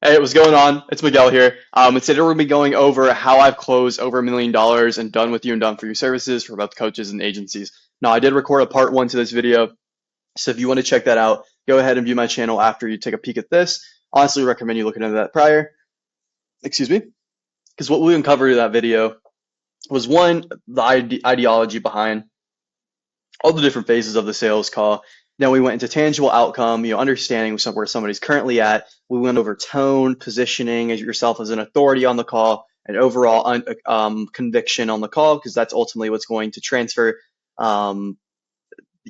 Hey, what's going on? It's Miguel here. And today we're going to be going over how I've closed over $1 million and done with you and done for you services for both coaches and agencies. Now, I did record a part one to this video, so if you want to check that out, go ahead and view my channel after you take a peek at this. Honestly, recommend you looking into that prior. Excuse me, because what we uncovered in that video was one, the ideology behind all the different phases of the sales call. Then we went into tangible outcome, understanding where somebody's currently at. We went over tone, positioning as yourself as an authority on the call, and overall conviction on the call, because that's ultimately what's going to transfer um,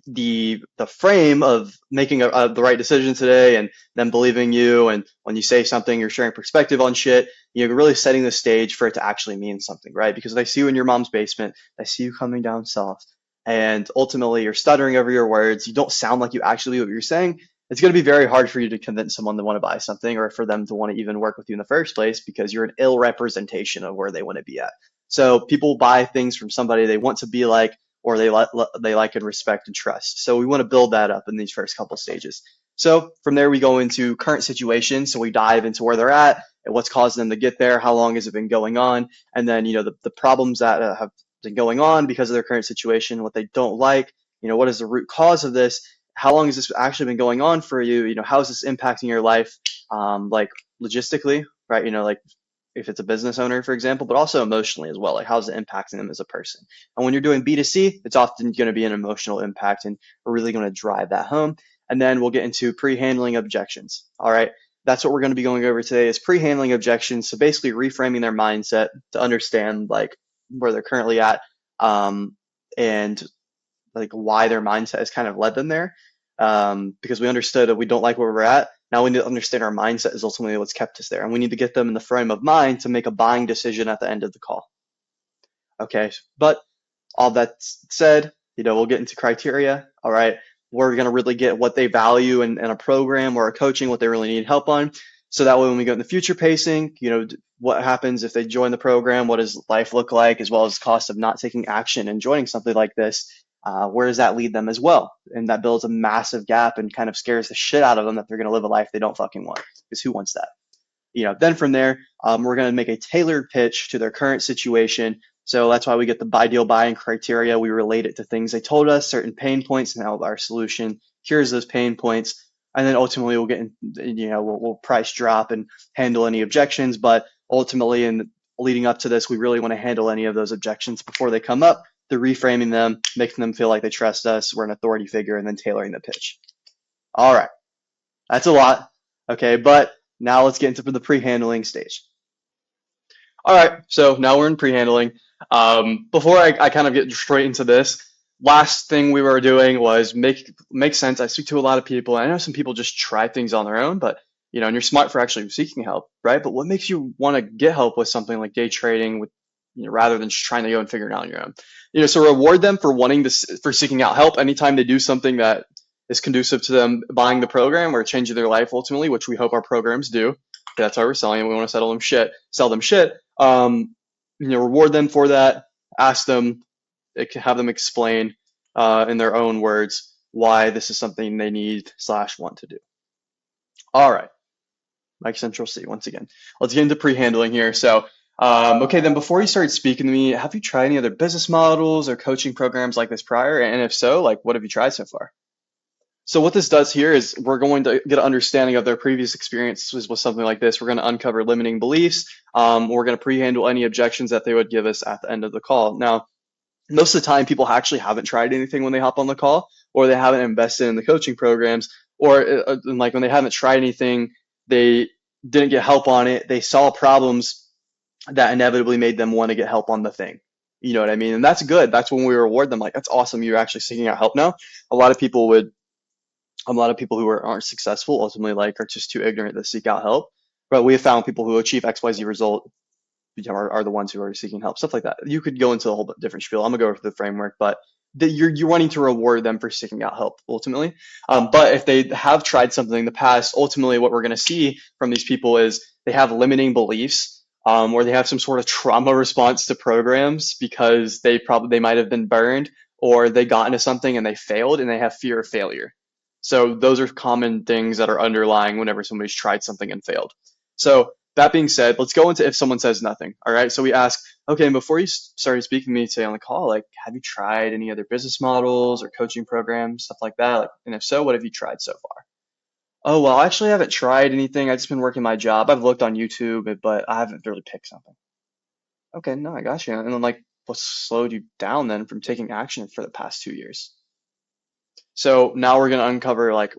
the frame of making the right decision today, and them believing you. And when you say something, you're sharing perspective on shit. You're really setting the stage for it to actually mean something, right? Because they see you in your mom's basement, they see you coming down soft, and ultimately you're stuttering over your words. You don't sound like you actually what you're saying. It's going to be very hard for you to convince someone to want to buy something, or for them to want to even work with you in the first place, because you're an ill representation of where they want to be at. So people buy things from somebody they want to be like, or they like and respect and trust. So we want to build that up in these first couple stages. So from there we go into current situation. So we dive into where they're at and what's causing them to get there, how long has it been going on, and then the problems that have been going on because of their current situation, what they don't like, what is the root cause of this, how long has this actually been going on for you, how is this impacting your life, like logistically, right? Like if it's a business owner, for example, but also emotionally as well. Like, how's it impacting them as a person? And when you're doing B2C, it's often going to be an emotional impact, and we're really going to drive that home. And then we'll get into pre-handling objections. All right. That's what we're going to be going over today, is pre-handling objections. So basically reframing their mindset to understand like where they're currently at, and like why their mindset has kind of led them there. Because we understood that we don't like where we're at. Now we need to understand our mindset is ultimately what's kept us there. And we need to get them in the frame of mind to make a buying decision at the end of the call. Okay. But all that said, we'll get into criteria. All right. We're going to really get what they value in a program or a coaching, what they really need help on. So that way, when we go in the future pacing, what happens if they join the program? What does life look like, as well as the cost of not taking action and joining something like this? Where does that lead them as well? And that builds a massive gap and kind of scares the shit out of them that they're going to live a life they don't fucking want. Because who wants that? Then from there, we're going to make a tailored pitch to their current situation. So that's why we get the ideal buying criteria. We relate it to things they told us, certain pain points, and how our solution cures those pain points. And then ultimately we'll get in, we'll price drop and handle any objections. But ultimately, in leading up to this, we really want to handle any of those objections before they come up, through reframing them, making them feel like they trust us, we're an authority figure, and then tailoring the pitch. All right, that's a lot. Okay, but now let's get into the pre-handling stage. All right, so now we're in pre-handling. Before I kind of get straight into this, last thing we were doing was make sense. I speak to a lot of people, and I know some people just try things on their own, but and you're smart for actually seeking help, right? But what makes you want to get help with something like day trading, with rather than just trying to go and figure it out on your own? So reward them for for seeking out help anytime they do something that is conducive to them buying the program or changing their life ultimately, which we hope our programs do. That's why we're selling them. We want to sell them shit. Reward them for that. Ask them, have them explain in their own words why this is something they need / want to do. All right, Mike Central C once again. Let's get into pre-handling here. So, okay, then before you started speaking to me, have you tried any other business models or coaching programs like this prior? And if so, like, what have you tried so far? So what this does here is we're going to get an understanding of their previous experiences with something like this. We're going to uncover limiting beliefs. We're going to pre-handle any objections that they would give us at the end of the call. Now, most of the time, people actually haven't tried anything when they hop on the call, or they haven't invested in the coaching programs, or like when they haven't tried anything, they didn't get help on it. They saw problems that inevitably made them want to get help on the thing. You know what I mean? And that's good. That's when we reward them. Like, that's awesome. You're actually seeking out help now. A lot of people who aren't successful ultimately are just too ignorant to seek out help. But we have found people who achieve XYZ result are the ones who are seeking help, stuff like that. You could go into a whole different spiel. I'm gonna go over the framework, but you're wanting to reward them for seeking out help ultimately. But if they have tried something in the past, ultimately what we're gonna see from these people is they have limiting beliefs, or they have some sort of trauma response to programs because they might have been burned, or they got into something and they failed, and they have fear of failure. So those are common things that are underlying whenever somebody's tried something and failed. So that being said, let's go into if someone says nothing. All right. So we ask, okay, and before you started speaking to me today on the call, like, have you tried any other business models or coaching programs, stuff like that? Like, and if so, what have you tried so far? Oh, well, actually, I haven't tried anything. I've just been working my job. I've looked on YouTube, but I haven't really picked something. Okay, no, I got you. And then, like, what slowed you down then from taking action for the past 2 years? So now we're going to uncover, like,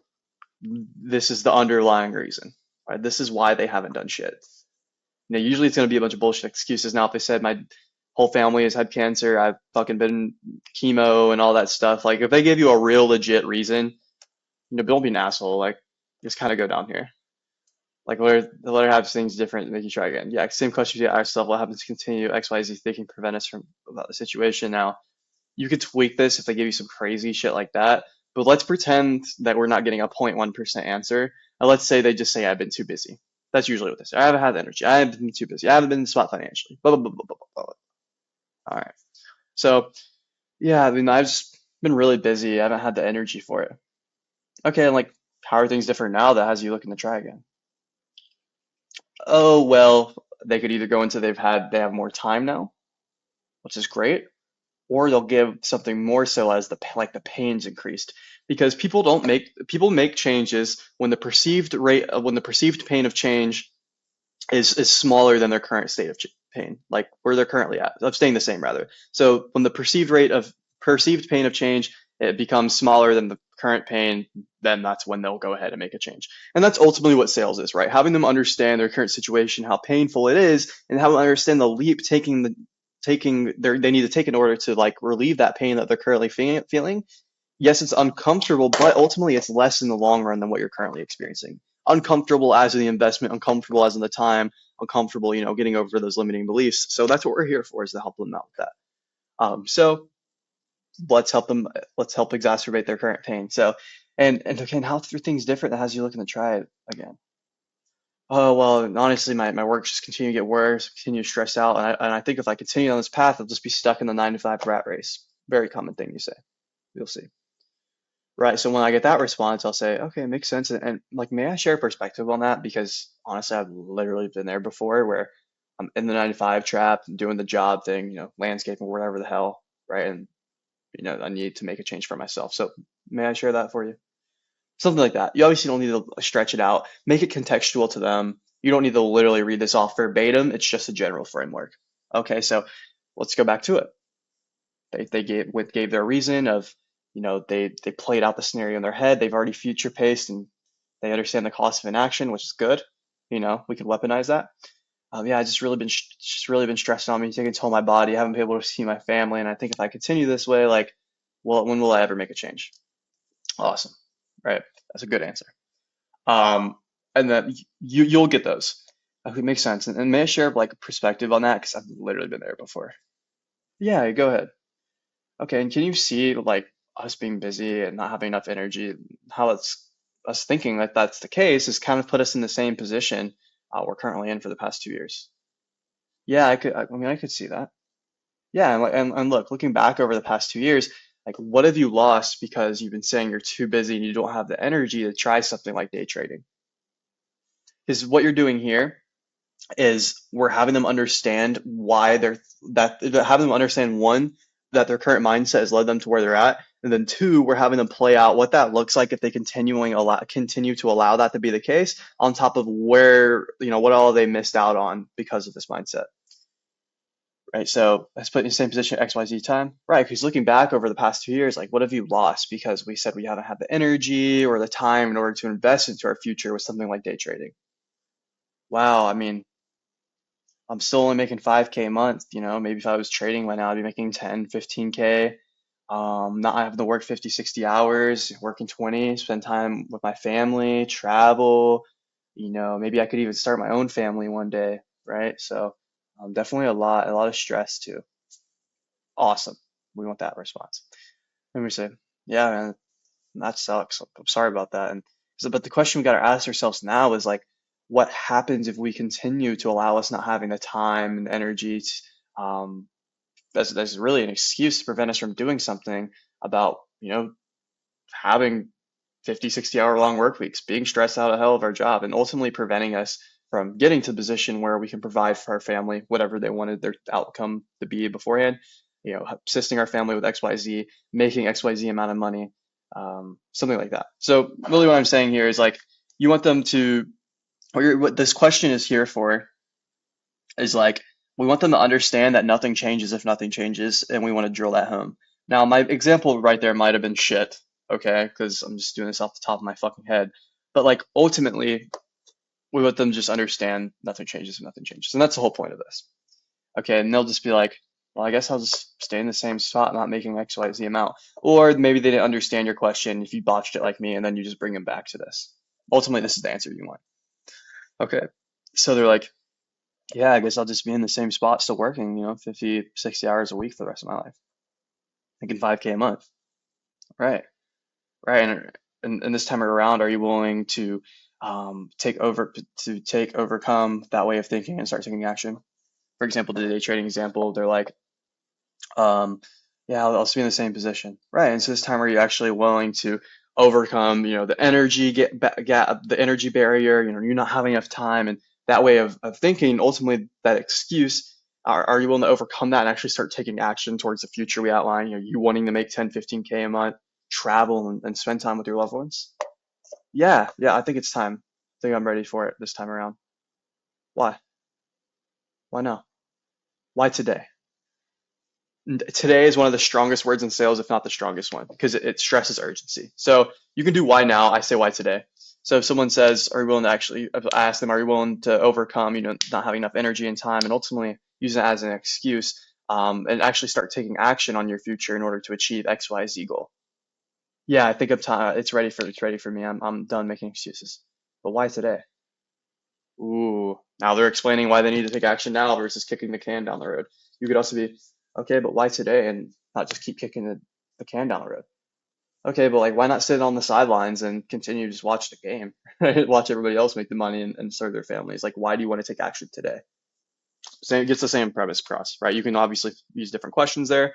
this is the underlying reason, right? This is why they haven't done shit. Usually it's going to be a bunch of bullshit excuses. Now, if they said my whole family has had cancer, I've fucking been chemo and all that stuff, like, if they give you a real legit reason, don't be an asshole. Like, just kind of go down here. Like, let her have things different and make you try again. Yeah, same question you ask yourself. What happens to continue XYZ thinking prevent us from about the situation? Now, you could tweak this if they give you some crazy shit like that. But let's pretend that we're not getting a 0.1% answer. And let's say they just say, I've been too busy. That's usually what they say. I haven't had the energy. I haven't been too busy. I haven't been in the spot financially. Blah, blah, blah, blah, blah, blah, blah. All right. So, yeah, I mean, I've just been really busy. I haven't had the energy for it. Okay, and like, how are things different now that has you looking to try again? Oh, well, they could either go into they have more time now, which is great, or they'll give something more so as the pain's increased, because people make changes when the perceived pain of change is smaller than their current state of pain, like where they're currently at, of staying the same rather. So when the perceived pain of change, it becomes smaller than the current pain, then that's when they'll go ahead and make a change. And that's ultimately what sales is, right? Having them understand their current situation, how painful it is, and how to understand the leap they need to take in order to like relieve that pain that they're currently feeling. Yes, it's uncomfortable, but ultimately it's less in the long run than what you're currently experiencing. Uncomfortable as in the investment, uncomfortable as in the time, uncomfortable, getting over those limiting beliefs. So that's what we're here for, is to help them out with that. So let's help them. Let's help exacerbate their current pain. So, and again, how through things different that has you looking to try it again? Oh, well, honestly, my work just continue to get worse, continue to stress out, and I think if I continue on this path, I'll just be stuck in the 9 to 5 rat race. Very common thing you say. You'll see. Right. So when I get that response, I'll say, okay, it makes sense. And like, may I share perspective on that? Because honestly, I've literally been there before where I'm in the 9 to 5 trap, doing the job thing, landscaping, whatever the hell. Right. And, I need to make a change for myself. So may I share that for you? Something like that. You obviously don't need to stretch it out, make it contextual to them. You don't need to literally read this off verbatim. It's just a general framework. Okay. So let's go back to it. They gave their reason of, they played out the scenario in their head. They've already future paced and they understand the cost of inaction, which is good. We could weaponize that. Yeah, just really been stressing on me, taking a toll on my body. I haven't been able to see my family, and I think if I continue this way, like, well, when will I ever make a change? Awesome, right? That's a good answer. Um, and then you'll get those. Okay, makes sense. And may I share like a perspective on that? Because I've literally been there before. Yeah, go ahead. Okay, and can you see like us being busy and not having enough energy, how it's us thinking that that's the case is kind of put us in the same position we're currently in for the past 2 years. Yeah, I could see that. Yeah, and look, looking back over the past 2 years, like what have you lost because you've been saying you're too busy and you don't have the energy to try something like day trading? Because what you're doing here is we're having them understand why having them understand, one, that their current mindset has led them to where they're at, and then two, we're having them play out what that looks like if they continue to allow that to be the case, on top of where what all they missed out on because of this mindset. Right, so let's put in the same position at XYZ time. Right, because looking back over the past 2 years, like what have you lost because we said we haven't had the energy or the time in order to invest into our future with something like day trading? Wow, I mean, I'm still only making 5K a month, maybe if I was trading right now, I'd be making 10, 15K. Not having to work 50, 60 hours, working 20, spend time with my family, travel, maybe I could even start my own family one day, right? So definitely a lot of stress too. Awesome. We want that response. Let me say, yeah, man, that sucks. I'm sorry about that. But the question we got to ask ourselves now is like, what happens if we continue to allow us not having the time and energy that's really an excuse to prevent us from doing something about, having 50, 60 hour long work weeks, being stressed out of hell of our job, and ultimately preventing us from getting to the position where we can provide for our family whatever they wanted their outcome to be beforehand. Assisting our family with XYZ, making XYZ amount of money, something like that. So really, what I'm saying here is like you want them to, what this question is here for is like we want them to understand that nothing changes if nothing changes, and we want to drill that home. Now, my example right there might have been shit, okay, because I'm just doing this off the top of my fucking head. But like ultimately, we want them to just understand nothing changes if nothing changes, and that's the whole point of this. Okay, and they'll just be like, well, I guess I'll just stay in the same spot, not making X, Y, Z amount. Or maybe they didn't understand your question if you botched it like me, and then you just bring them back to this. Ultimately, this is the answer you want. Okay, so they're like, yeah, I guess I'll just be in the same spot, still working, 50, 60 hours a week for the rest of my life, making 5K a month. Right, right. And this time around, are you willing to overcome that way of thinking and start taking action? For example, the day trading example, they're like, um, yeah, I'll be in the same position, right? And so this time, are you actually willing to overcome, the energy gap, the energy barrier? You're not having enough time, and that way of thinking, ultimately, that excuse. Are you willing to overcome that and actually start taking action towards the future we outline? You wanting to make 10, 15K a month, travel and spend time with your loved ones? Yeah, yeah, I think it's time. I think I'm ready for it this time around. Why? Why now? Why today? Today is one of the strongest words in sales, if not the strongest one, because it stresses urgency. So you can do why now. I say why today. So if someone says, are you willing to actually, I ask them, are you willing to overcome, not having enough energy and time, and ultimately use it as an excuse, and actually start taking action on your future in order to achieve X, Y, Z goal. Yeah, I think of time. It's ready for me. I'm done making excuses. But why today? Ooh, now they're explaining why they need to take action now versus kicking the can down the road. You could also be, okay, but why today and not just keep kicking the can down the road? Okay, but like, why not sit on the sidelines and continue to just watch the game, right? Watch everybody else make the money and serve their families. Like, why do you want to take action today? Same, it gets the same premise across, right? You can obviously use different questions there,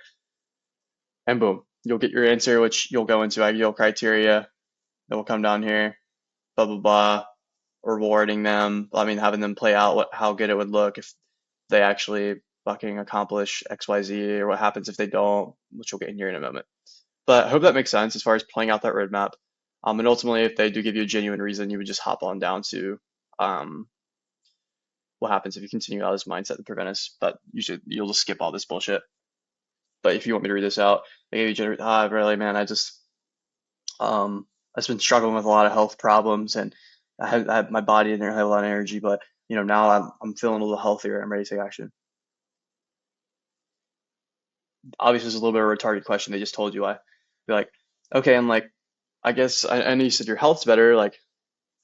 and boom, you'll get your answer, which you'll go into ideal criteria. Then we'll come down here, blah, blah, blah, rewarding them. I mean, having them play out how good it would look if they actually fucking accomplish XYZ, or what happens if they don't, which we'll get in here in a moment. But I hope that makes sense as far as playing out that roadmap. And ultimately, if they do give you a genuine reason, you would just hop on down to um, what happens if you continue out this mindset to prevent us. But you'll just skip all this bullshit. But if you want me to read this out, really, man, I've been struggling with a lot of health problems, and I had my body didn't have a lot of energy, but now I'm feeling a little healthier. I'm ready to take action. Obviously, it's a little bit of a retarded question. They just told you. I be like, okay, and like, I guess I know you said your health's better. Like,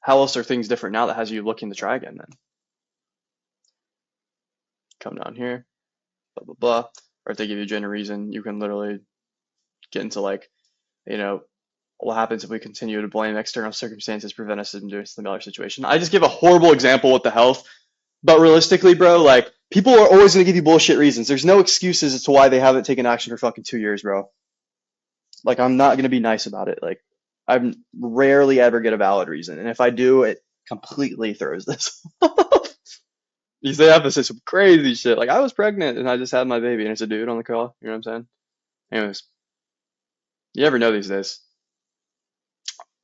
how else are things different now that has you looking to try again? Then come down here, blah blah blah. Or if they give you a genuine reason, you can literally get into like, you know, what happens if we continue to blame external circumstances prevent us from doing a similar situation. I just give a horrible example with the health, but realistically, bro, like people are always gonna give you bullshit reasons. There's no excuses as to why they haven't taken action for fucking 2 years, bro. Like I'm not gonna be nice about it. Like I rarely ever get a valid reason, and if I do, it completely throws this. These they have to say some crazy shit. Like I was pregnant and I just had my baby, and it's a dude on the call. You know what I'm saying? Anyways, you never know these days.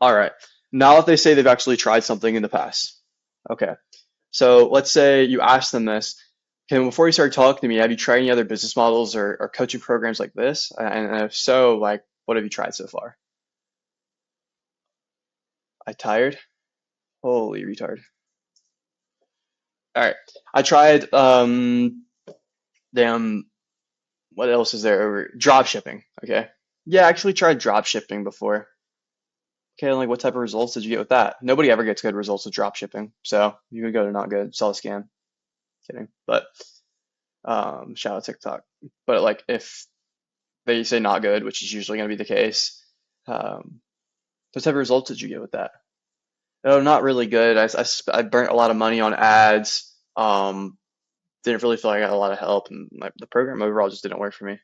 All right. Now that they say they've actually tried something in the past. Okay. So let's say you ask them this. Okay, before you start talking to me, have you tried any other business models or coaching programs like this? And if so, like, what have you tried so far? I tired? Holy retard. All right. I tried damn, what else is there? Drop shipping. Okay. Yeah, I actually tried drop shipping before. Okay, and like what type of results did you get with that? Nobody ever gets good results with drop shipping. So you could go to not good, sell a scam. Kidding. But shout out TikTok. But like if they say not good, which is usually going to be the case, what type of results did you get with that? Oh, not really good. I burnt a lot of money on ads. Didn't really feel like I got a lot of help, and like the program overall just didn't work for me.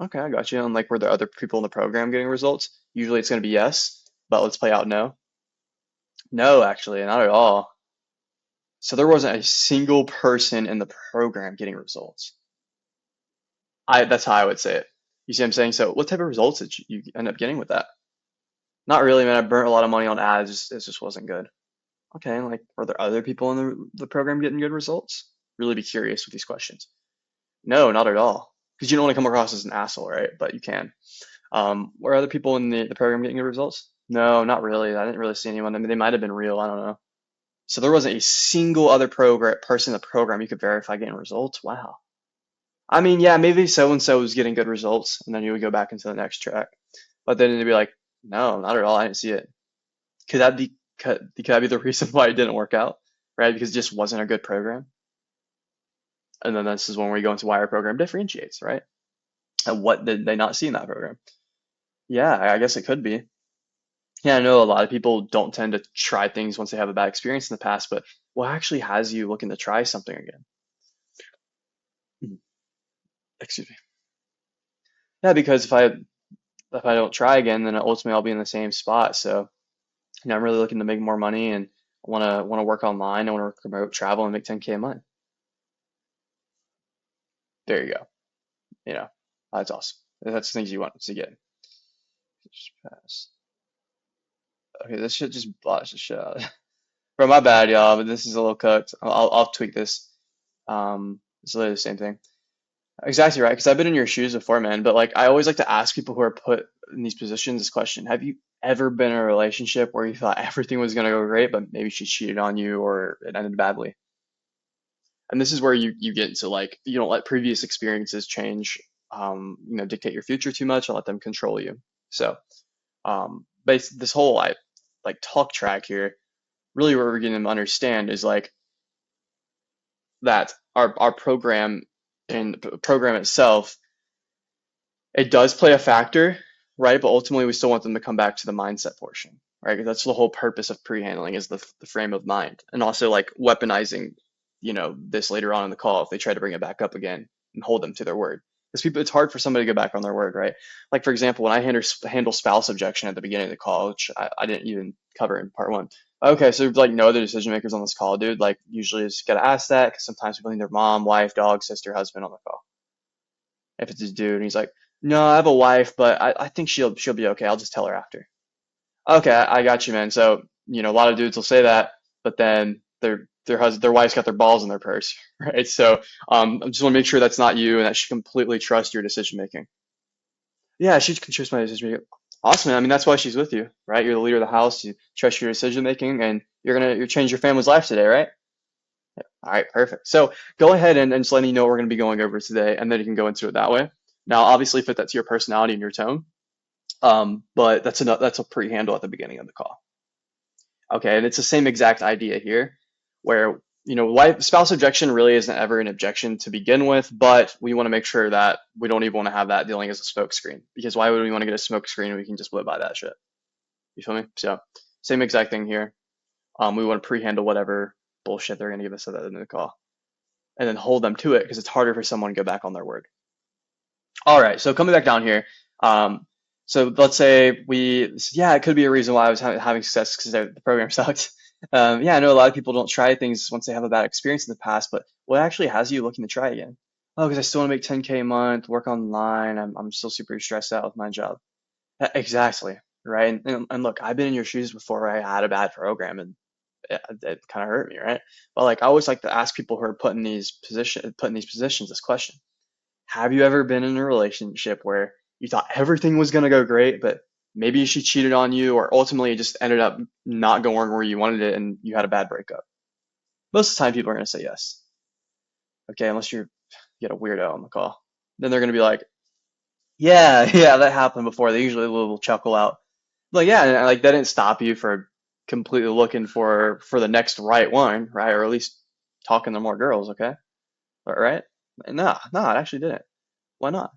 Okay, I got you. And like, were there other people in the program getting results? Usually it's going to be yes, but let's play out no. No, actually, not at all. So there wasn't a single person in the program getting results. That's how I would say it. You see what I'm saying? So what type of results did you end up getting with that? Not really, man. I burnt a lot of money on ads. It just wasn't good. Okay, like, were there other people in the program getting good results? Really be curious with these questions. No, not at all. Because you don't want to come across as an asshole, right? But you can. Were other people in the program getting good results? No, not really. I didn't really see anyone. I mean, they might have been real. I don't know. So there wasn't a single other person in the program you could verify getting results. Wow. I mean, yeah, maybe so and so was getting good results, and then you would go back into the next track. But then it'd be like, no, not at all. I didn't see it. Could that be the reason why it didn't work out, right? Because it just wasn't a good program. And then this is when we go into why our program differentiates, right? And what did they not see in that program? Yeah, I guess it could be. Yeah, I know a lot of people don't tend to try things once they have a bad experience in the past, but what actually has you looking to try something again? Mhm. Excuse me. Yeah, because if I don't try again, then ultimately I'll be in the same spot. So, I'm really looking to make more money and want to work online. I want to promote travel and make 10K a month. There you go. You know, that's awesome. That's the things you want to get. Just pass. Okay, this shit just botched the shit out. Bro, my bad, y'all, but this is a little cooked. I'll tweak this. It's literally the same thing. Exactly right, because I've been in your shoes before, man. But like, I always like to ask people who are put in these positions this question: have you ever been in a relationship where you thought everything was gonna go great, but maybe she cheated on you or it ended badly? And this is where you get into, like, you don't let previous experiences change, dictate your future too much and let them control you. So, this whole like talk track here, really what we're getting them to understand is like that our program and program itself, it does play a factor, right? But ultimately, we still want them to come back to the mindset portion, right? 'Cause that's the whole purpose of pre-handling is the frame of mind, and also like weaponizing, this later on in the call if they try to bring it back up again and hold them to their word. Because people, it's hard for somebody to go back on their word, right? Like for example, when I handle spouse objection at the beginning of the call, which I didn't even cover in part one. Okay, so like no other decision makers on this call, dude. Like usually just gotta ask that because sometimes people need their mom, wife, dog, sister, husband on the call. If it's a dude and he's like, no, I have a wife, but I think she'll be okay. I'll just tell her after. Okay, I got you, man. So, a lot of dudes will say that, but then their wife's got their balls in their purse, right? So, I just want to make sure that's not you and that she completely trusts your decision making. Yeah, she can trust my decision making. Awesome, man. I mean, that's why she's with you, right? You're the leader of the house. You trust your decision making, and you're change your family's life today, right? All right, perfect. So go ahead and just letting you know what we're going to be going over today, and then you can go into it that way. Now, obviously, fit that to your personality and your tone, but that's a pre-handle at the beginning of the call. Okay, and it's the same exact idea here, where wife spouse objection really isn't ever an objection to begin with, but we want to make sure that we don't even want to have that dealing as a smoke screen, because why would we want to get a smoke screen when we can just blow by that shit? You feel me? So same exact thing here. We want to pre-handle whatever bullshit they're going to give us at the end of the call, and then hold them to it because it's harder for someone to go back on their word. All right, so coming back down here, so let's say it could be a reason why I was having success because the program sucked. Yeah, I know a lot of people don't try things once they have a bad experience in the past, but what actually has you looking to try again? Oh, because I still want to make 10K a month, work online. I'm still super stressed out with my job. Exactly, right? And look, I've been in your shoes before. Where I had a bad program, and it kind of hurt me, right? But like, I always like to ask people who are put in these positions this question. Have you ever been in a relationship where you thought everything was going to go great, but maybe she cheated on you, or ultimately it just ended up not going where you wanted it and you had a bad breakup? Most of the time, people are going to say yes. Okay, unless you get a weirdo on the call. Then they're going to be like, yeah, yeah, that happened before. They usually will chuckle out. Like, yeah, and like that didn't stop you for completely looking for the next right one, right? Or at least talking to more girls, okay? All right? No, no, it actually didn't. Why not?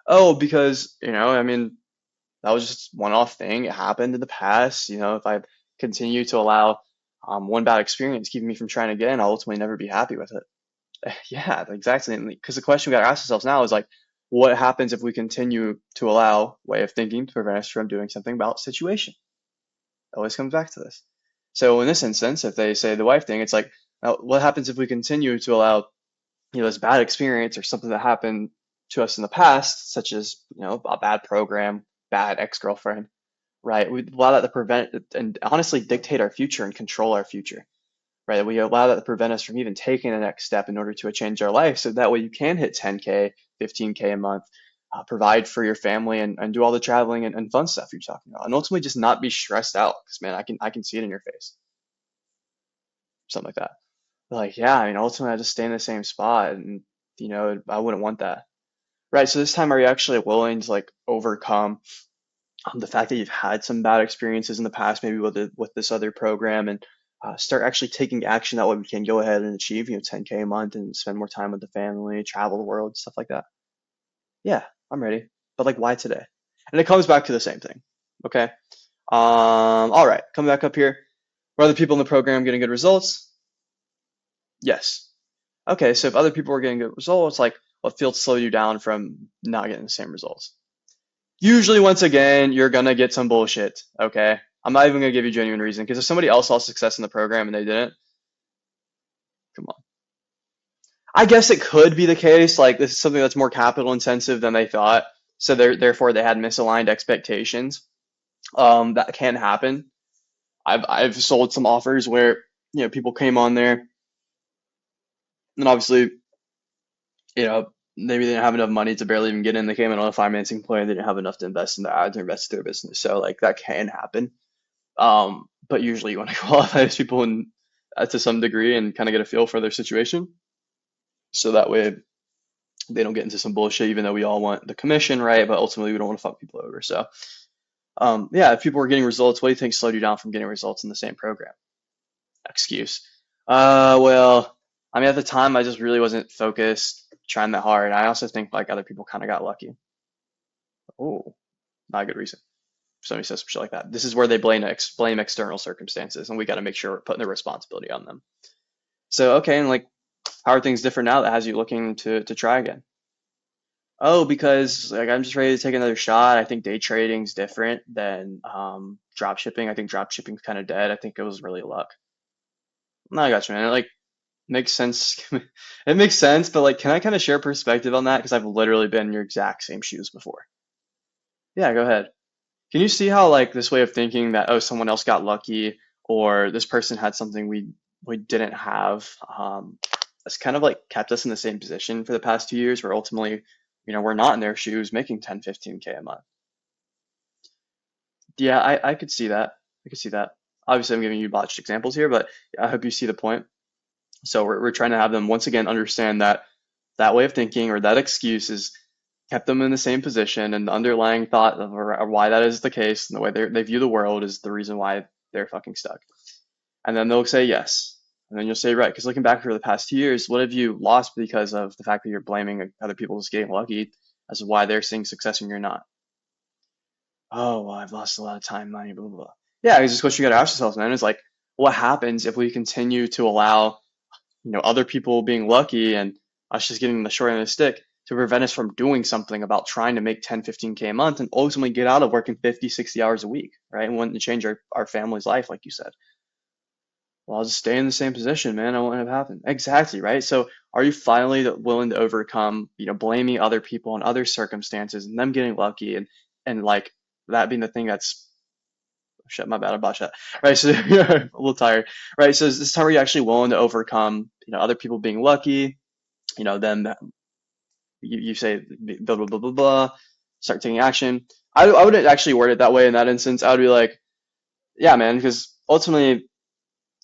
Oh, because, I mean, that was just one-off thing. It happened in the past. If I continue to allow one bad experience keeping me from trying again, I'll ultimately never be happy with it. Yeah, exactly. Because the question we got to ask ourselves now is like, what happens if we continue to allow way of thinking to prevent us from doing something about the situation? It always comes back to this. So in this instance, if they say the wife thing, it's like, Now, what happens if we continue to allow, this bad experience or something that happened to us in the past, such as, a bad program, bad ex-girlfriend, right? We allow that to prevent and honestly dictate our future and control our future, right? We allow that to prevent us from even taking the next step in order to change our life. So that way you can hit 10K, 15K a month, provide for your family and do all the traveling and fun stuff you're talking about. And ultimately just not be stressed out. Because man, I can see it in your face. Something like that. Like, yeah, I mean, ultimately I just stay in the same spot and I wouldn't want that. Right. So this time are you actually willing to like overcome the fact that you've had some bad experiences in the past, maybe with this other program, and start actually taking action that way we can go ahead and achieve 10K a month and spend more time with the family, travel the world, stuff like that. Yeah, I'm ready. But like, why today? And it comes back to the same thing. Okay. All right, coming back up here. Were other people in the program getting good results? Yes. Okay, so if other people were getting good results, like what field slowed you down from not getting the same results? Usually, once again, you're gonna get some bullshit. Okay, I'm not even gonna give you genuine reason because if somebody else saw success in the program and they didn't, come on. I guess it could be the case. Like this is something that's more capital intensive than they thought, so therefore they had misaligned expectations. That can happen. I've sold some offers where people came on there and obviously maybe they didn't have enough money to barely even get in. They came in on a financing plan. They didn't have enough to invest in the ads or invest in their business. So like that can happen. But usually you want to qualify those people to some degree and kind of get a feel for their situation. So that way they don't get into some bullshit, even though we all want the commission, right? But ultimately we don't want to fuck people over. So yeah, if people were getting results, what do you think slowed you down from getting results in the same program? Excuse. Well, I mean, at the time I just really wasn't focused, trying that hard. I also think like other people kind of got lucky. Oh, not a good reason. Somebody says some shit like that. This is where they blame external circumstances, and we got to make sure we're putting the responsibility on them. So, okay, and like, how are things different now that has you looking to try again? Oh, because like I'm just ready to take another shot. I think day trading's different than drop shipping. I think drop shipping's kind of dead. I think it was really luck. No, I got you, man. It like makes sense. It makes sense, but like, can I kind of share perspective on that? Because I've literally been in your exact same shoes before. Yeah, go ahead. Can you see how like this way of thinking that oh someone else got lucky or this person had something we didn't have has kind of like kept us in the same position for the past 2 years where ultimately we're not in their shoes making 10 15K a month. Yeah, I could see that. I could see that. Obviously I'm giving you botched examples here, but I hope you see the point. So we're trying to have them once again understand that that way of thinking or that excuse is kept them in the same position, and the underlying thought of why that is the case and the way they view the world is the reason why they're fucking stuck. And then they'll say yes, and then you'll say right. Because looking back over the past 2 years, what have you lost because of the fact that you're blaming other people just getting lucky as to why they're seeing success and you're not? Oh, well, I've lost a lot of time, money, blah, blah, blah. Yeah, it's just what you got to ask yourself, man. Is like, what happens if we continue to allow other people being lucky and us just getting the short end of the stick to prevent us from doing something about trying to make 10, 15K a month and ultimately get out of working 50, 60 hours a week, right? And wanting to change our family's life, like you said. Well, I'll just stay in the same position, man. I won't have happened. Exactly, right? So are you finally willing to overcome, blaming other people and other circumstances and them getting lucky and like that being the thing that's shit, my bad, I botched that. Right, so you're a little tired. Right, so is this time where you're actually willing to overcome, other people being lucky, then you say blah blah blah blah blah, start taking action. I wouldn't actually word it that way in that instance. I would be like, yeah, man, because ultimately,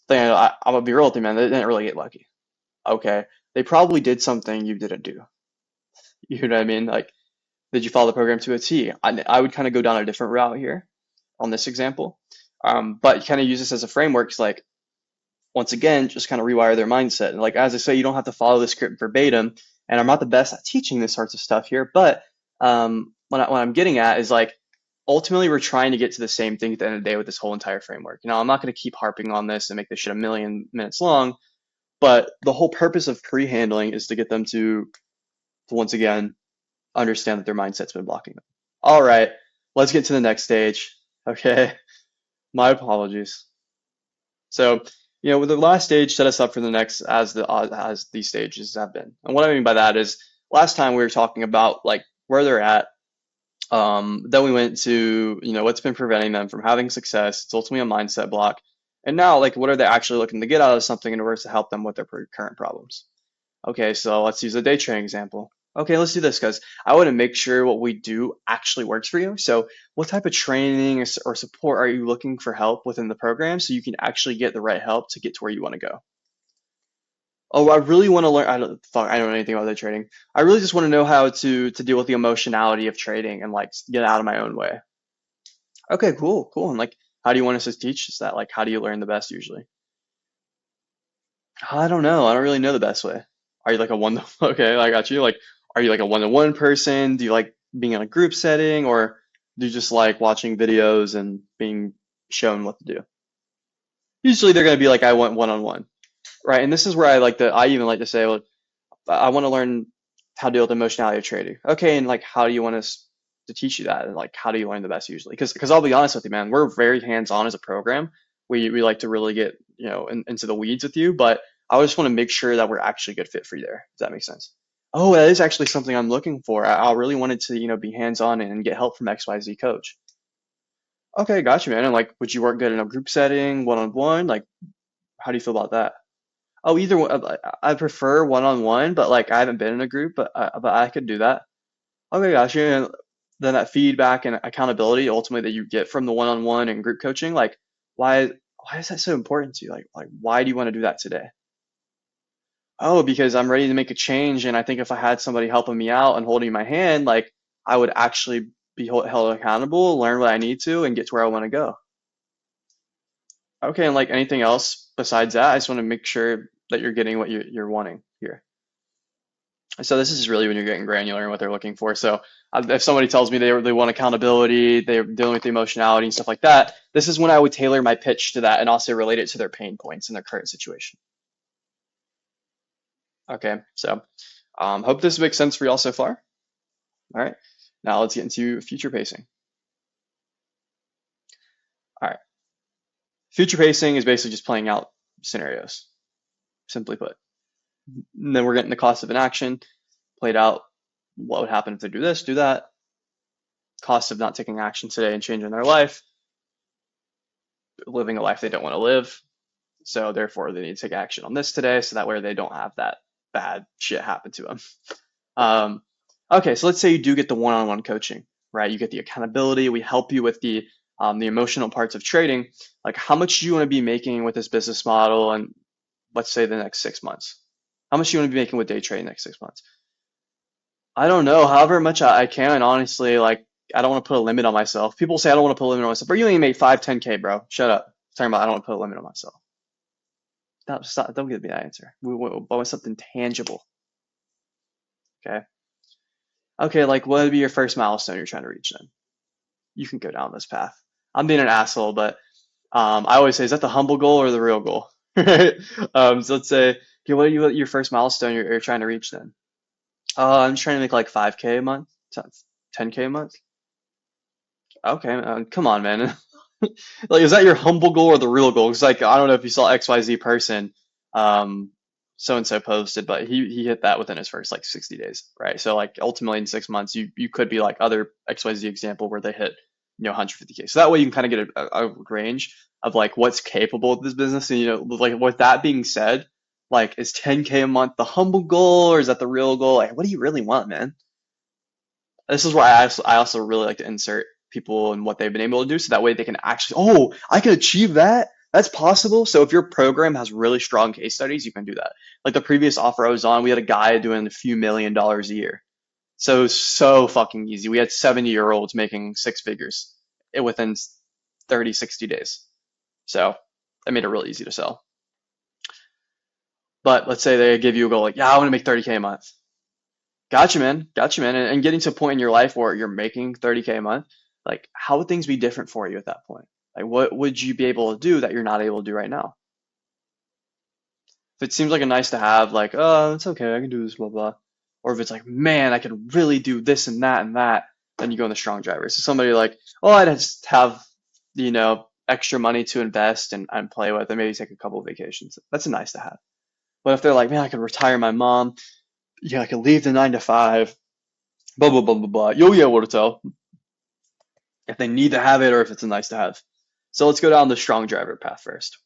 I'm gonna be real with you, man. They didn't really get lucky. Okay, they probably did something you didn't do. You know what I mean? Like, did you follow the program to a T? I would kind of go down a different route here on this example, but kind of use this as a framework. It's like once again, just kind of rewire their mindset. And like as I say, you don't have to follow the script verbatim. And I'm not the best at teaching this sorts of stuff here, but what I'm getting at is like ultimately we're trying to get to the same thing at the end of the day with this whole entire framework. I'm not going to keep harping on this and make this shit a million minutes long, but the whole purpose of pre-handling is to get them to once again understand that their mindset's been blocking them. All right, let's get to the next stage. Okay, my apologies. So With the last stage set us up for the next as these stages have been. And what I mean by that is last time we were talking about like where they're at. Then we went to, what's been preventing them from having success. It's ultimately a mindset block. And now, like, what are they actually looking to get out of something in order to help them with their current problems? Okay, so let's use a day trading example. Okay, let's do this because I want to make sure what we do actually works for you. So, what type of training or support are you looking for help within the program so you can actually get the right help to get to where you want to go? Oh, I really want to learn. I don't know anything about day trading. I really just want to know how to deal with the emotionality of trading and like get out of my own way. Okay, cool, cool. And like, how do you want us to teach us that? Like, how do you learn the best usually? I don't know. I don't really know the best way. Are you like a one to, okay, I got you. Like, are you like a one-to-one person? Do you like being in a group setting, or do you just like watching videos and being shown what to do? Usually they're going to be like, I want one-on-one, right? And this is where I even like to say, well, I want to learn how to deal with the emotionality of trading. Okay, and like, how do you want us to teach you that? And like, how do you learn the best usually? Because I'll be honest with you, man, we're very hands-on as a program. We like to really get into the weeds with you, but I just want to make sure that we're actually a good fit for you there. Does that make sense? Oh, that is actually something I'm looking for. I really wanted to be hands-on and get help from XYZ coach. Okay, got you, man. And like, would you work good in a group setting, one-on-one? Like, how do you feel about that? Oh, either one. I prefer one-on-one, but like I haven't been in a group, but I could do that. Okay, gotcha. And then that feedback and accountability ultimately that you get from the one-on-one and group coaching, like why why is that so important to you? Like why do you want to do that today? Oh, because I'm ready to make a change, and I think if I had somebody helping me out and holding my hand, like I would actually be held accountable, learn what I need to, and get to where I want to go. Okay, and like anything else besides that, I just want to make sure that you're getting what you're wanting here. So this is really when you're getting granular in what they're looking for. So if somebody tells me they want accountability, they're dealing with the emotionality and stuff like that, this is when I would tailor my pitch to that and also relate it to their pain points in their current situation. Okay, so hope this makes sense for y'all so far. All right, now let's get into future pacing. All right, future pacing is basically just playing out scenarios, simply put. And then we're getting the cost of inaction played out. What would happen if they do this, do that? Cost of not taking action today and changing their life, living a life they don't want to live. So therefore, they need to take action on this today, so that way they don't have that bad shit happen to them. Um, okay, so let's say you do get the one-on-one coaching, right? You get the accountability. We help you with the emotional parts of trading. Like, how much do you want to be making with this business model, and let's say the next 6 months? How much do you want to be making with day trading next 6 months? I don't know. However much I can, honestly, like I don't want to put a limit on myself. People say I don't want to put a limit on myself, but you only make 5, 10K, bro. Shut up. Talking about I don't want to put a limit on myself. Stop, don't give me that answer. We want something tangible. Okay. Okay, like what would be your first milestone you're trying to reach then? You can go down this path. I'm being an asshole, but I always say, is that the humble goal or the real goal? Right? So let's say, okay, what are your first milestone you're trying to reach then? I'm trying to make like 5K a month, 10K a month. Okay, come on, man. Like, is that your humble goal or the real goal? Because, like, I don't know if you saw XYZ person, um, so and so posted, but he hit that within his first like 60 days, right? So, like, ultimately in 6 months, you could be like other XYZ example where they hit 150K. So that way you can kind of get a range of like what's capable of this business. And like with that being said, like, is 10K a month the humble goal or is that the real goal? Like, what do you really want, man? This is why I also really like to insert people and what they've been able to do so that way they can actually, oh, I can achieve that. That's possible. So if your program has really strong case studies, you can do that. Like the previous offer I was on, we had a guy doing a few $1 million a year. So fucking easy. We had 70-year-olds making six figures within 30, 60 days. So that made it real easy to sell. But let's say they give you a goal like, yeah, I want to make 30K a month. Gotcha, man. Gotcha, man. And getting to a point in your life where you're making 30K a month, like how would things be different for you at that point? Like what would you be able to do that you're not able to do right now? If it seems like a nice to have, like, oh, it's okay, I can do this, blah, blah. Or if it's like, man, I could really do this and that, then you go in the strong driver. So somebody like, oh, I'd just have, extra money to invest and play with, and maybe take a couple of vacations. That's a nice to have. But if they're like, man, I could retire my mom, yeah, I could leave the 9 to 5, blah blah blah blah blah. You'll be able to tell if they need to have it or if it's a nice to have. So let's go down the strong driver path first.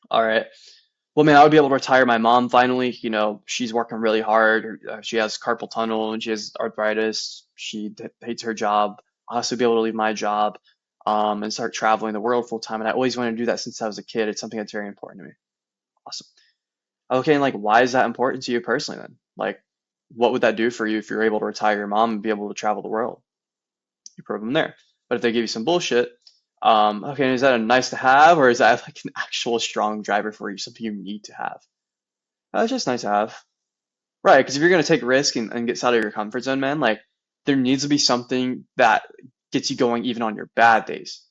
All right. Well, man, I would be able to retire my mom finally. She's working really hard. She has carpal tunnel and she has arthritis. She hates her job. I also be able to leave my job, and start traveling the world full time. And I always wanted to do that since I was a kid. It's something that's very important to me. Awesome. Okay, and like, why is that important to you personally then? Like, what would that do for you if you're able to retire your mom and be able to travel the world? You prove them there. But if they give you some bullshit, okay, is that a nice to have, or is that like an actual strong driver for you, something you need to have? That's just nice to have. Right, because if you're gonna take risk and get out of your comfort zone, man, like there needs to be something that gets you going even on your bad days,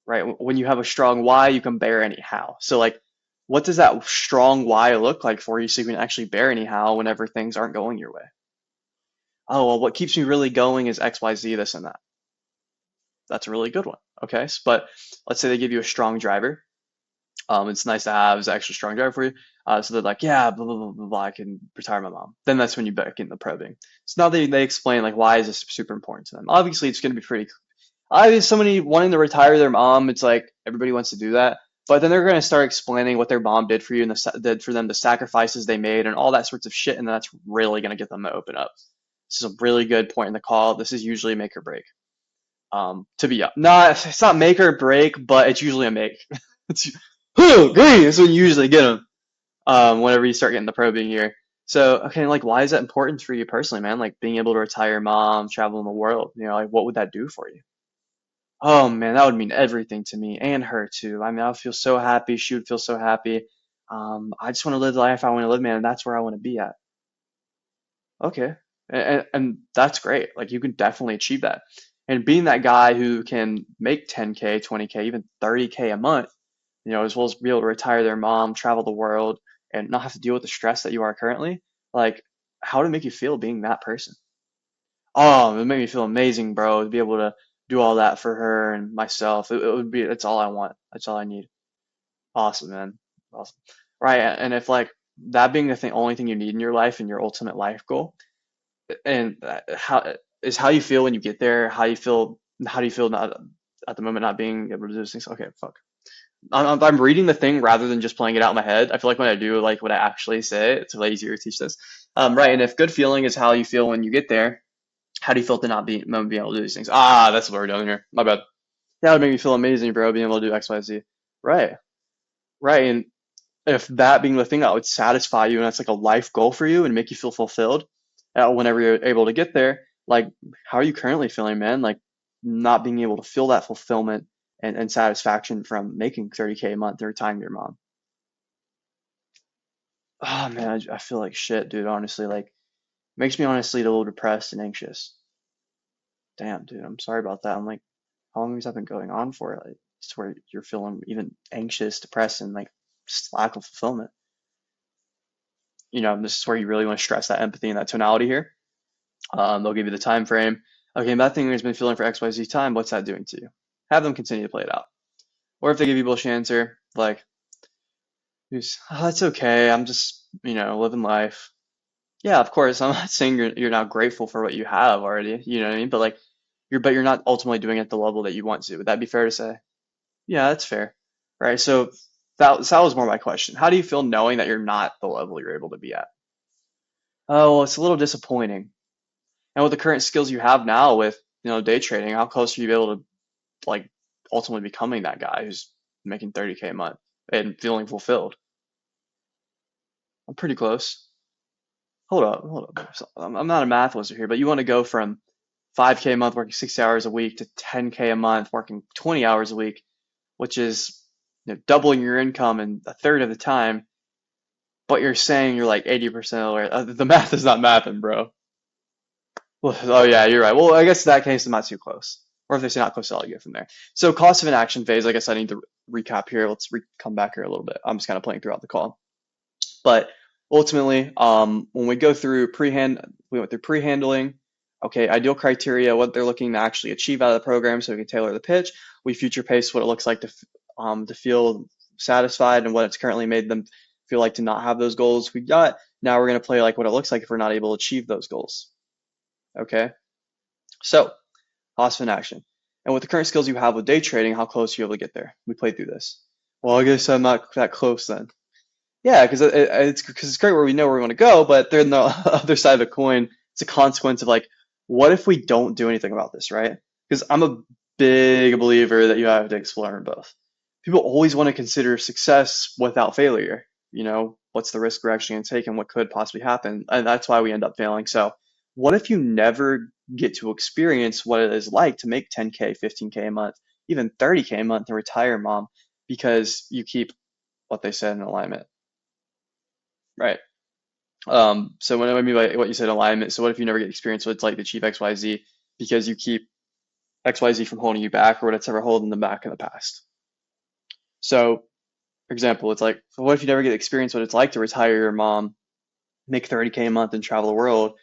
right? When you have a strong why, you can bear anyhow. So like, what does that strong why look like for you so you can actually bear anyhow whenever things aren't going your way? Oh, well, what keeps me really going is X, Y, Z, this and that. That's a really good one. Okay, but let's say they give you a strong driver. It's nice to have as an extra strong driver for you. So they're like, yeah, blah, blah, blah, blah, blah, I can retire my mom. Then that's when you back in the probing. So now they explain like, why is this super important to them? Obviously, it's going to be pretty. Obviously, somebody wanting to retire their mom, it's like everybody wants to do that. But then they're going to start explaining what their mom did for you and did for them, the sacrifices they made, and all that sorts of shit. And that's really going to get them to open up. This is a really good point in the call. This is usually make or break. To be not, it's not make or break, but it's usually a make. It's green. That's when you usually get them. Whenever you start getting the probing here. So, okay, like, why is that important for you personally, man? Like, being able to retire your mom, travel in the world, like, what would that do for you? Oh, man, that would mean everything to me and her, too. I mean, I would feel so happy. She would feel so happy. I just want to live the life I want to live, man, and that's where I want to be at. Okay. And that's great. Like, you can definitely achieve that. And being that guy who can make 10K, 20K, even 30K a month, as well as be able to retire their mom, travel the world, and not have to deal with the stress that you are currently. Like, how would it make you feel being that person? Oh, it would make me feel amazing, bro, to be able to do all that for her and myself. It would be, that's all I want. That's all I need. Awesome, man. Awesome. Right. And if like that being the thing, only thing you need in your life and your ultimate life goal, and how you feel when you get there, how do you feel not at the moment not being able to do those things? Okay, fuck. I'm reading the thing rather than just playing it out in my head. I feel like when I do like what I actually say, it's way easier to teach this. Right, and if good feeling is how you feel when you get there, how do you feel to not be able to do these things? Ah, that's what we're doing here. My bad. Yeah, it would make me feel amazing, bro, being able to do X, Y, Z. Right, right, and if that being the thing that would satisfy you and that's like a life goal for you and make you feel fulfilled, whenever you're able to get there, like how are you currently feeling, man? Like not being able to feel that fulfillment and satisfaction from making 30K a month every time your mom. Oh man, I feel like shit, dude. Honestly, like makes me honestly a little depressed and anxious. Damn, dude, I'm sorry about that. I'm like, how long has that been going on for? Like, it's where you're feeling even anxious, depressed, and like just lack of fulfillment. This is where you really want to stress that empathy and that tonality here. They'll give you the time frame. Okay, that thing has been feeling for XYZ time. What's that doing to you? Have them continue to play it out. Or if they give you a bullshit answer, like, oh, that's okay. I'm just, living life. Yeah, of course. I'm not saying you're not grateful for what you have already. You know what I mean? But like, you're not ultimately doing it at the level that you want to. Would that be fair to say? Yeah, that's fair. Right. So that was more my question. How do you feel knowing that you're not the level you're able to be at? Oh, well, it's a little disappointing. And with the current skills you have now with, day trading, how close are you able to like ultimately becoming that guy who's making 30K a month and feeling fulfilled? I'm pretty close. Hold up. So, I'm not a math wizard here, but you want to go from 5K a month working 60 hours a week to 10K a month working 20 hours a week, which is doubling your income in a third of the time, but you're saying you're like 80% of the way. The math is not mathing, bro. Well, oh yeah, you're right. Well, I guess in that case, I'm not too close. Or if they say not close, I'll get from there. So cost of an action phase, I guess I need to recap here. Let's come back here a little bit. I'm just kind of playing throughout the call. But ultimately, when we go through we went through pre-handling, Okay, ideal criteria, what they're looking to actually achieve out of the program, so we can tailor the pitch. We future pace what it looks like to feel satisfied and what it's currently made them feel like to not have those goals we got. Now we're going to play like what it looks like if we're not able to achieve those goals. Okay, so awesome action. And with the current skills you have with day trading, how close are you able to get there? We played through this. Well, I guess I'm not that close then. Yeah, because it's great where we know where we want to go, but then the other side of the coin, it's a consequence of like, what if we don't do anything about this, right? Because I'm a big believer that you have to explore in both. People always want to consider success without failure. What's the risk we're actually going to take and what could possibly happen? And that's why we end up failing. So, what if you never get to experience what it is like to make 10K, 15K a month, even 30K a month and retire, mom, because you keep what they said in alignment, right? So what I mean by what you said alignment, so what if you never get experience what it's like to achieve XYZ because you keep XYZ from holding you back or whatever holding them back in the past? So, for example, it's like, so what if you never get experience what it's like to retire your mom, make 30K a month and travel the world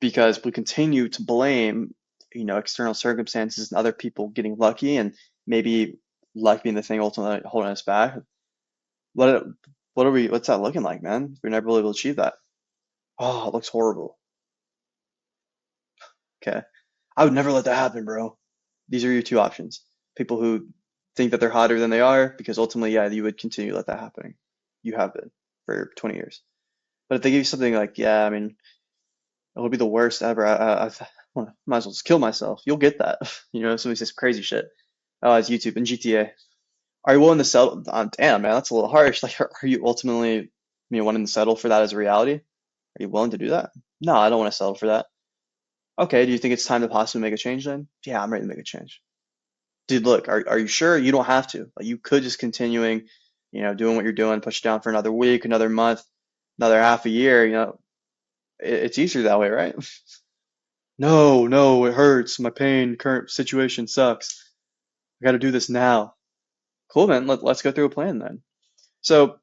because we continue to blame, external circumstances and other people getting lucky and maybe luck being the thing ultimately holding us back. What what's that looking like, man? We're never able to achieve that. Oh, it looks horrible. Okay. I would never let that happen, bro. These are your two options. People who think that they're hotter than they are, because ultimately, yeah, you would continue to let that happen. You have been for 20 years. But if they give you something like, yeah, I mean, it would be the worst ever. Well, might as well just kill myself. You'll get that. Somebody says crazy shit. Oh, it's YouTube and GTA. Are you willing to settle? Damn, man, that's a little harsh. Like, are you ultimately, wanting to settle for that as a reality? Are you willing to do that? No, I don't want to settle for that. Okay, do you think it's time to possibly make a change then? Yeah, I'm ready to make a change. Dude, look, are you sure? You don't have to. Like, you could just continuing, doing what you're doing, push it down for another week, another month, another half a year, it's easier that way, right? No, no, it hurts. My pain, current situation sucks. I got to do this now. Cool, man. Let's go through a plan then. So,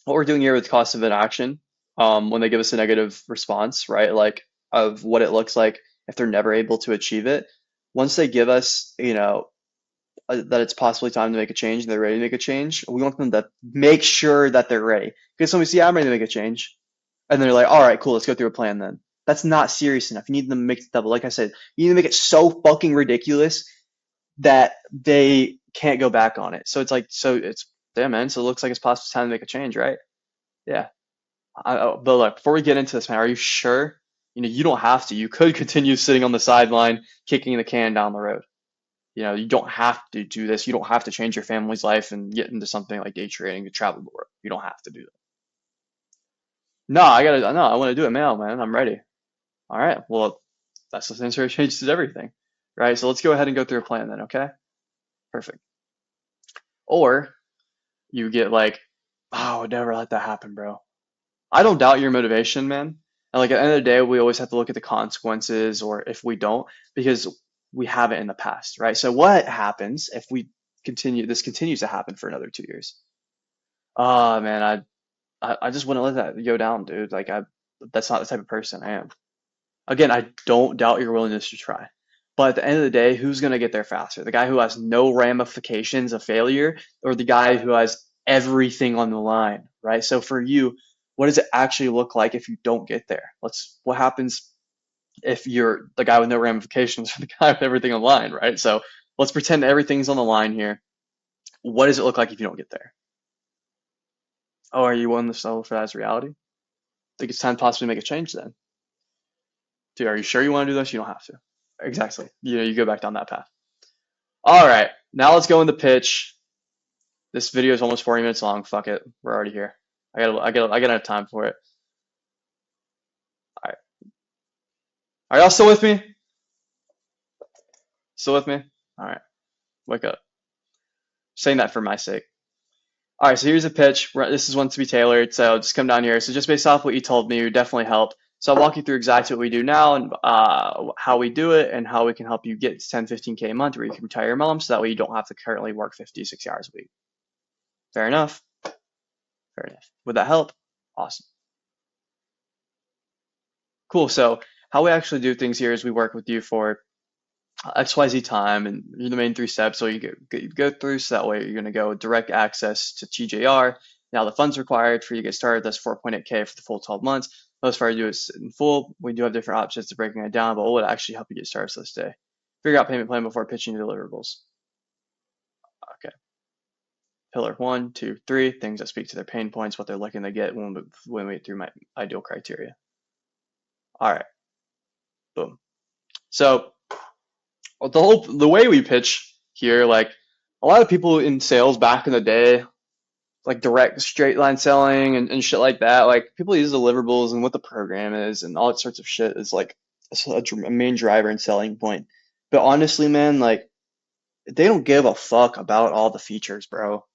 what we're doing here with cost of inaction, when they give us a negative response, right? Like of what it looks like if they're never able to achieve it. Once they give us, that it's possibly time to make a change and they're ready to make a change, we want them to make sure that they're ready. Because when we see I'm ready to make a change, and they're like, all right, cool, let's go through a plan then. That's not serious enough. You need them to make the double. Like I said, you need to make it so fucking ridiculous that they can't go back on it. So it's damn, man. So it looks like it's possible time to make a change, right? Yeah. But look, before we get into this, man, are you sure? You don't have to. You could continue sitting on the sideline, kicking the can down the road. You don't have to do this. You don't have to change your family's life and get into something like day trading to travel the world. You don't have to do that. No, no, I want to do it now, man. I'm ready. All right. Well, that's the answer changes everything, right? So let's go ahead and go through a plan then, okay? Perfect. Or you get like, oh, I would never let that happen, bro. I don't doubt your motivation, man. And like at the end of the day, we always have to look at the consequences or if we don't, because we have it in the past, right? So what happens if this continues to happen for another 2 years? Oh man, I just wouldn't let that go down, dude. That's not the type of person I am. Again, I don't doubt your willingness to try. But at the end of the day, who's going to get there faster? The guy who has no ramifications of failure or the guy who has everything on the line, right? So for you, what does it actually look like if you don't get there? What happens if you're the guy with no ramifications or the guy with everything on the line, right? So let's pretend everything's on the line here. What does it look like if you don't get there? Oh, are you willing to settle for that as reality? I think it's time to possibly make a change then. Dude, are you sure you want to do this? You don't have to. Exactly. You go back down that path. All right, now let's go in the pitch. This video is almost 40 minutes long. Fuck it, we're already here. I got enough time for it. All right, are y'all still with me? Still with me? All right, wake up. Saying that for my sake. All right, so here's a pitch. This is one to be tailored, so just come down here. So just based off what you told me, you definitely helped. So I'll walk you through exactly what we do now and how we do it and how we can help you get to 10, 15K a month where you can retire your mom so that way you don't have to currently work 50, 60 hours a week. Fair enough? Fair enough. Would that help? Awesome. Cool. So how we actually do things here is we work with you for XYZ time, and you're the main three steps. So you go through, so that way you're going to go direct access to TJR. Now the funds required for you to get started, that's 4.8K for the full 12 months. Most of our do is in full. We do have different options to breaking it down, but what would actually help you get started this day? Figure out payment plan before pitching deliverables. Okay. Pillar 1, 2, 3, things that speak to their pain points, what they're looking to get when we get through my ideal criteria. All right. Boom. So the way we pitch here, like a lot of people in sales back in the day, like direct straight line selling and shit like that, like people use deliverables and what the program is and all that sorts of shit is like a main driver and selling point. But honestly, man, like they don't give a fuck about all the features, bro.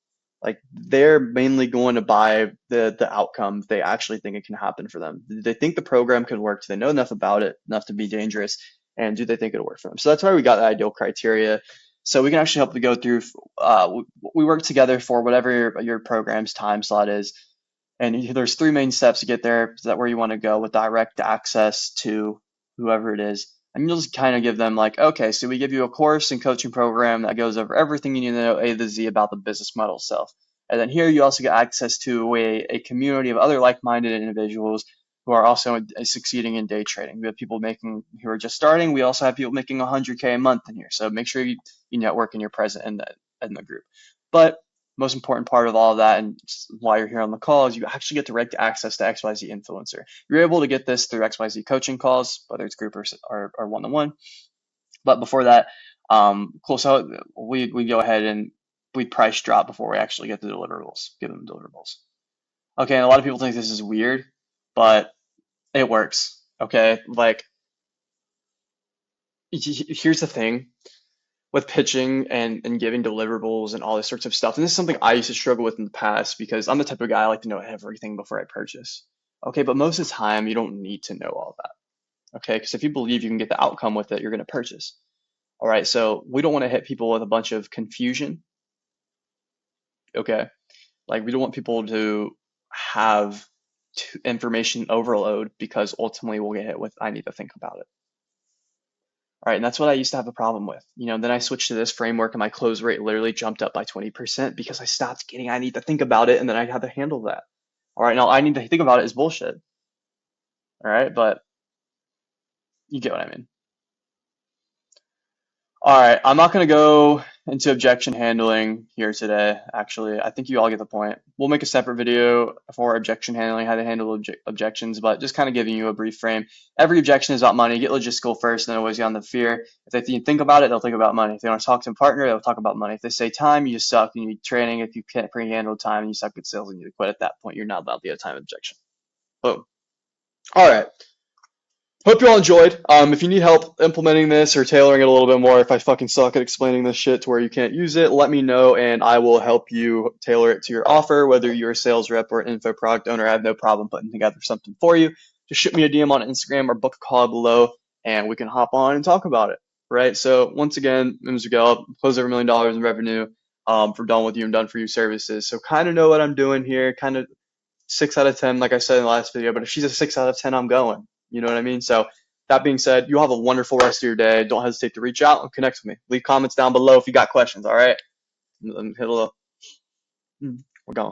Like they're mainly going to buy the outcome they actually think it can happen for them. They think the program can work. Do they know enough about it, enough to be dangerous, and do they think it'll work for them? So that's why we got the ideal criteria. So we can actually help you go through. We work together for whatever your program's time slot is, and there's three main steps to get there. Is that where you want to go with direct access to whoever it is? And you'll just kind of give them like, okay, so we give you a course and coaching program that goes over everything you need to know A to Z about the business model itself. And then here you also get access to a community of other like-minded individuals who are also succeeding in day trading. We have people who are just starting. We also have people making 100K a month in here. So make sure you network and you're present in the group. But most important part of all of that and why you're here on the call is you actually get direct access to XYZ Influencer. You're able to get this through XYZ coaching calls, whether it's group or one-on-one. But before that, close out, we go ahead and we price drop before we actually get the deliverables, give them deliverables. Okay, and a lot of people think this is weird, but it works. Okay, like here's the thing with pitching and giving deliverables and all this sorts of stuff. And this is something I used to struggle with in the past because I'm the type of guy I like to know everything before I purchase. Okay, but most of the time you don't need to know all that. Okay, because if you believe you can get the outcome with it, you're going to purchase. All right, so we don't want to hit people with a bunch of confusion. Okay, like we don't want people to have information overload because ultimately we'll get hit with I need to think about it. All right, and that's what I used to have a problem with. Then I switched to this framework and my close rate literally jumped up by 20% because I stopped getting I need to think about it and then I had to handle that. All right, now I need to think about it is bullshit. All right, but you get what I mean. All right, I'm not going to go into objection handling here today, actually. I think you all get the point. We'll make a separate video for objection handling, how to handle objections, but just kind of giving you a brief frame. Every objection is about money. Get logistical first, and then always get on the fear. If they think about it, they'll think about money. If they want to talk to a partner, they'll talk about money. If they say time, you just suck. You need training. If you can't pre-handle time, and you suck at sales, and you quit at that point. You're not allowed to get a time objection. Boom. All right. Hope you all enjoyed. If you need help implementing this or tailoring it a little bit more, if I fucking suck at explaining this shit to where you can't use it, let me know and I will help you tailor it to your offer. Whether you're a sales rep or an info product owner, I have no problem putting together something for you. Just shoot me a DM on Instagram or book a call below and we can hop on and talk about it. Right. So once again, Miguel, close over $1 million in revenue for done with you and done for you services. So kind of know what I'm doing here. Kind of 6 out of 10, like I said in the last video, but if she's a 6 out of 10, I'm going. You know what I mean? So that being said, you have a wonderful rest of your day. Don't hesitate to reach out and connect with me. Leave comments down below if you got questions, all right? And hit a little. We're going.